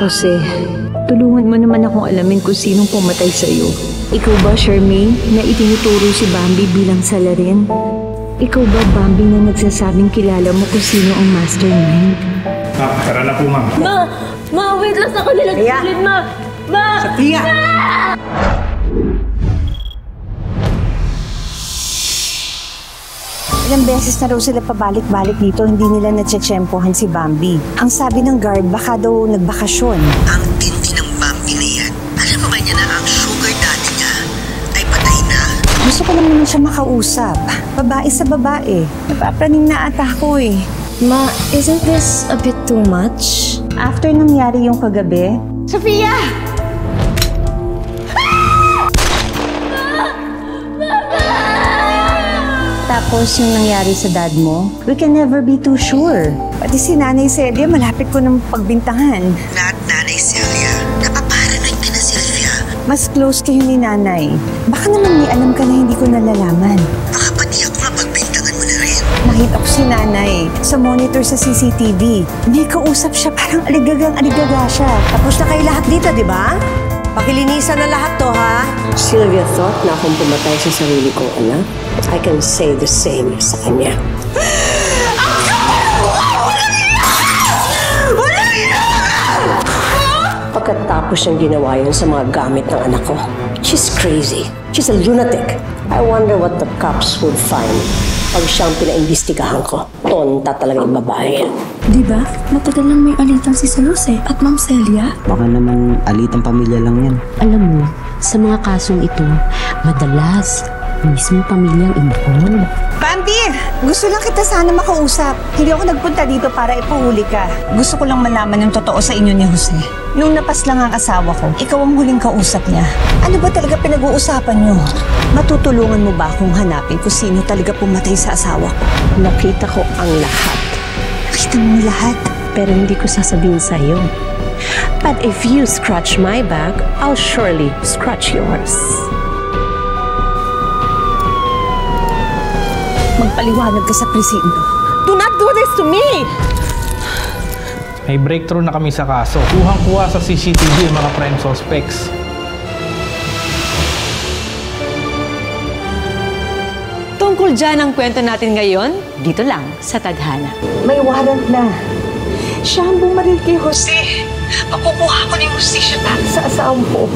Jose, tulungan mo naman akong alamin kung sinong pumatay sa'yo. Ikaw ba, Charmaine, na itinuturo si Bambi bilang salarin? Ikaw ba, Bambi, na nagsasabing kilala mo kung sino ang mastermind? Tara na po, ma'am. Ma, wait lang sa kanila. Ulit, ma! Sophia! Ilang beses na raw sila pabalik-balik dito, hindi nila natsetsempohan si Bambi. Ang sabi ng guard, baka daw nagbakasyon. Ang tindi ng Bambi na yan. Alam mo ba niya na ang sugar daddy niya ay patay na? Gusto ko lang naman siya makausap. Babae sa babae. Napapraning na ata ko eh. Ma, isn't this a bit too much? After nangyari yung kagabi, Sophia! tapos yung nangyari sa dad mo, we can never be too sure. Pati si Nanay Celia, malapit ko ng pagbintangan. Not Nanay Celia. Napaparanoid ka na, Sylvia. Mas close kayo ni Nanay. Baka naman may alam ka na hindi ko nalalaman. Baka pati ako mapagbintangan mo na rin. Nakita ko si Nanay sa monitor sa CCTV. May kausap siya, parang aligagang-aligaga siya. Tapos na kayo lahat dito, di ba? Pakilinisan na lahat to, ha? Sylvia thought na akong pumatay sa sarili kong anak. I can say the same sa kanya. Pagkatapos niyang ginawa yun sa mga gamit ng anak ko, she's crazy. She's a lunatic. I wonder what the cops would find pag siyang pinaimbestigahan ko. Tonta talaga yung babae. Di ba? Matagal lang may alitan si Jose at Ma'am Celia. Baka naman alitang pamilya lang yan. Alam mo, sa mga kasong ito, madalas mismo pamilyang involved. Bambi! Gusto lang kita sana makausap. Hindi ako nagpunta dito para ipahuli ka. Gusto ko lang malaman yung totoo sa inyo ni Jose. Nung napas lang ang asawa ko, ikaw ang huling kausap niya. Ano ba talaga pinag-uusapan niyo? Matutulungan mo ba akong hanapin kung sino talaga pumatay sa asawa ko? Nakita ko ang lahat. Nakita mo lahat? Pero hindi ko sasabihin sa iyo. But if you scratch my back, I'll surely scratch yours. Magpaliwanag ka sa presinto. Do not do this to me! May breakthrough na kami sa kaso. Kuhang-kuha sa CCTV ang mga prime suspects. Tungkol dyan ang kwento natin ngayon, dito lang sa Tadhana. May warrant na. Siya ang bumaril kay Jose. Makukuha ko ni Jose siya sa asawa ko.